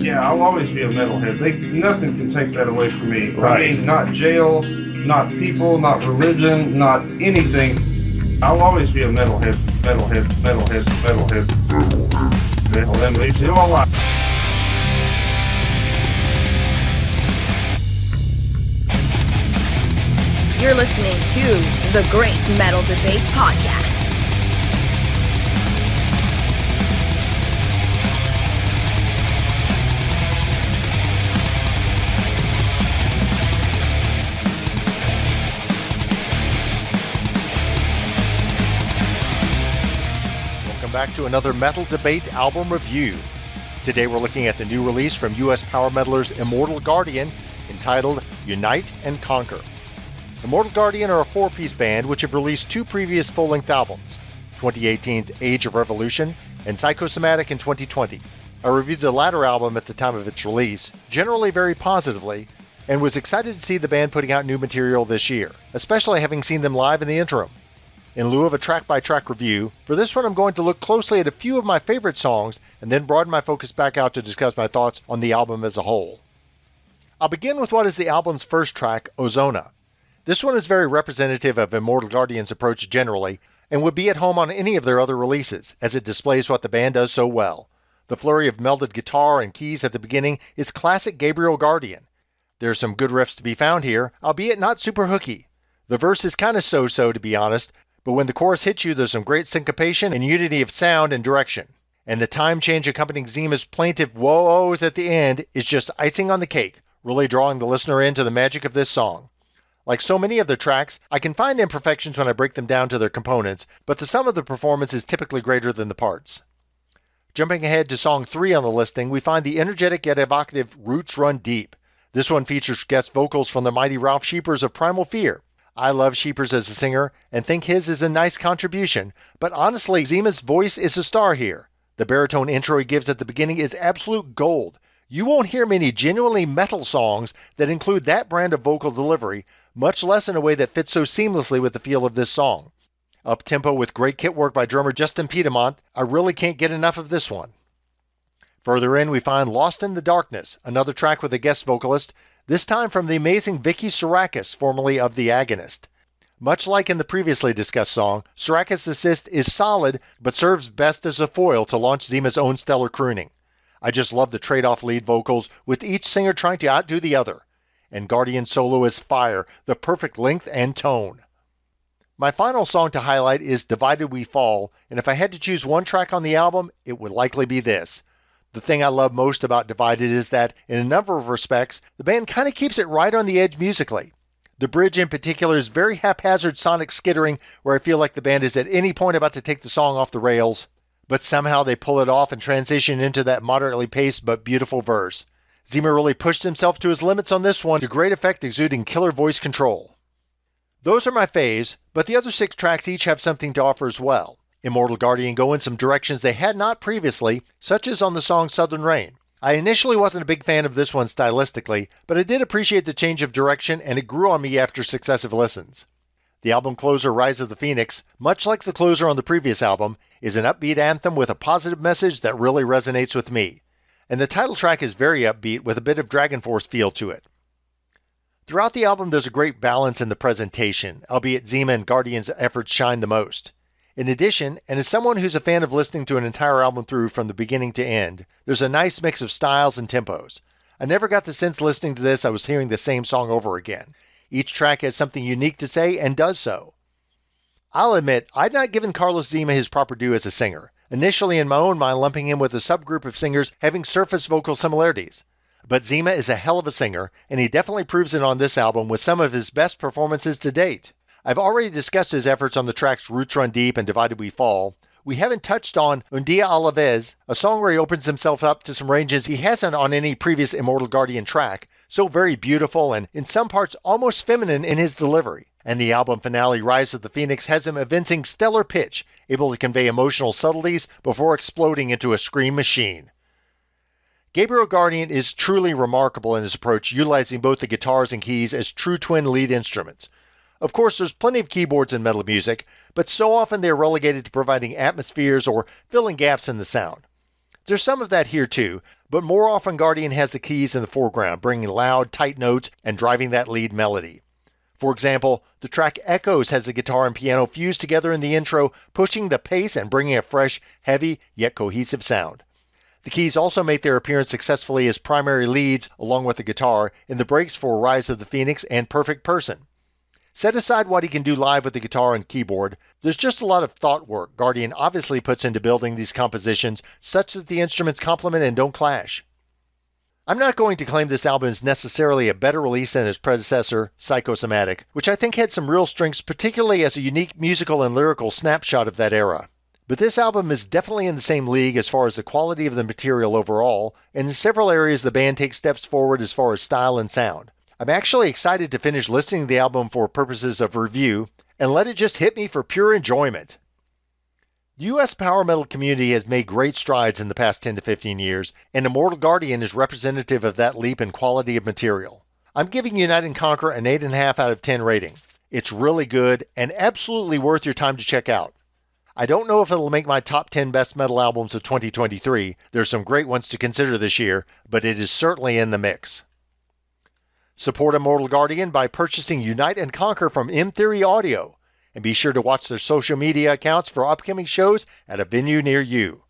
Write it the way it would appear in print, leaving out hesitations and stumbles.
Yeah, I'll always be a metalhead. Nothing can take that away from me. Right. I mean, not jail, not people, not religion, not anything. I'll always be a metalhead. Metalhead leaves you alive. You're listening to the Great Metal Debate Podcast. Back to another Metal Debate album review. Today we're looking at the new release from U.S. power metalers Immortal Guardian, entitled Unite and Conquer. Immortal Guardian are a four-piece band which have released two previous full-length albums, 2018's Age of Revolution and Psychosomatic in 2020. I reviewed the latter album at the time of its release, generally very positively, and was excited to see the band putting out new material this year, especially having seen them live in the interim. In lieu of a track-by-track review, for this one I'm going to look closely at a few of my favorite songs and then broaden my focus back out to discuss my thoughts on the album as a whole. I'll begin with what is the album's first track, Ozona. This one is very representative of Immortal Guardian's approach generally, and would be at home on any of their other releases, as it displays what the band does so well. The flurry of melded guitar and keys at the beginning is classic Gabriel Guardian. There's some good riffs to be found here, albeit not super hooky. The verse is kinda so-so, to be honest, but when the chorus hits you, there's some great syncopation and unity of sound and direction. And the time change accompanying Zima's plaintive whoa-oahs at the end is just icing on the cake, really drawing the listener into the magic of this song. Like so many of their tracks, I can find imperfections when I break them down to their components, but the sum of the performance is typically greater than the parts. Jumping ahead to song 3 on the listing, we find the energetic yet evocative Roots Run Deep. This one features guest vocals from the mighty Ralph Sheepers of Primal Fear. I love Sheepers as a singer and think his is a nice contribution, but honestly, Zima's voice is a star here. The baritone intro he gives at the beginning is absolute gold. You won't hear many genuinely metal songs that include that brand of vocal delivery, much less in a way that fits so seamlessly with the feel of this song. Up-tempo with great kit work by drummer Justin Piedmont, I really can't get enough of this one. Further in, we find Lost in the Darkness, another track with a guest vocalist, this time from the amazing Vicky Psarakis, formerly of The Agonist. Much like in the previously discussed song, Psarakis' assist is solid, but serves best as a foil to launch Zima's own stellar crooning. I just love the trade-off lead vocals, with each singer trying to outdo the other. And Guardian's solo is fire, the perfect length and tone. My final song to highlight is Divided We Fall, and if I had to choose one track on the album, it would likely be this. The thing I love most about Divided is that, in a number of respects, the band kind of keeps it right on the edge musically. The bridge in particular is very haphazard sonic skittering, where I feel like the band is at any point about to take the song off the rails, but somehow they pull it off and transition into that moderately paced but beautiful verse. Zima really pushed himself to his limits on this one, to great effect exuding killer voice control. Those are my faves, but the other 6 tracks each have something to offer as well. Immortal Guardian go in some directions they had not previously, such as on the song Southern Rain. I initially wasn't a big fan of this one stylistically, but I did appreciate the change of direction and it grew on me after successive listens. The album closer, Rise of the Phoenix, much like the closer on the previous album, is an upbeat anthem with a positive message that really resonates with me. And the title track is very upbeat with a bit of Dragon Force feel to it. Throughout the album there's a great balance in the presentation, albeit Zima and Guardian's efforts shine the most. In addition, and as someone who's a fan of listening to an entire album through from the beginning to end, there's a nice mix of styles and tempos. I never got the sense listening to this I was hearing the same song over again. Each track has something unique to say and does so. I'll admit, I'd not given Carlos Zima his proper due as a singer, initially in my own mind lumping him with a subgroup of singers having surface vocal similarities. But Zima is a hell of a singer, and he definitely proves it on this album with some of his best performances to date. I've already discussed his efforts on the tracks Roots Run Deep and Divided We Fall. We haven't touched on Un Dia a la Vez, a song where he opens himself up to some ranges he hasn't on any previous Immortal Guardian track, so very beautiful and in some parts almost feminine in his delivery. And the album finale Rise of the Phoenix has him evincing stellar pitch, able to convey emotional subtleties before exploding into a scream machine. Gabriel Guardian is truly remarkable in his approach, utilizing both the guitars and keys as true twin lead instruments. Of course, there's plenty of keyboards in metal music, but so often they're relegated to providing atmospheres or filling gaps in the sound. There's some of that here too, But more often Guardian has the keys in the foreground, bringing loud, tight notes and driving that lead melody. For example, the track Echoes has the guitar and piano fused together in the intro, pushing the pace and bringing a fresh, heavy, yet cohesive sound. The keys also make their appearance successfully as primary leads along with the guitar in the breaks for Rise of the Phoenix and Perfect Person. Set aside what he can do live with the guitar and keyboard, there's just a lot of thought work Guardian obviously puts into building these compositions such that the instruments complement and don't clash. I'm not going to claim this album is necessarily a better release than its predecessor, Psychosomatic, which I think had some real strengths, particularly as a unique musical and lyrical snapshot of that era. But this album is definitely in the same league as far as the quality of the material overall, and in several areas the band takes steps forward as far as style and sound. I'm actually excited to finish listening to the album for purposes of review, and let it just hit me for pure enjoyment. The U.S. power metal community has made great strides in the past 10 to 15 years, and Immortal Guardian is representative of that leap in quality of material. I'm giving Unite and Conquer an 8.5 out of 10 rating. It's really good, and absolutely worth your time to check out. I don't know if it'll make my top 10 best metal albums of 2023. There's some great ones to consider this year, but it is certainly in the mix. Support Immortal Guardian by purchasing Unite and Conquer from M Theory Audio. And be sure to watch their social media accounts for upcoming shows at a venue near you.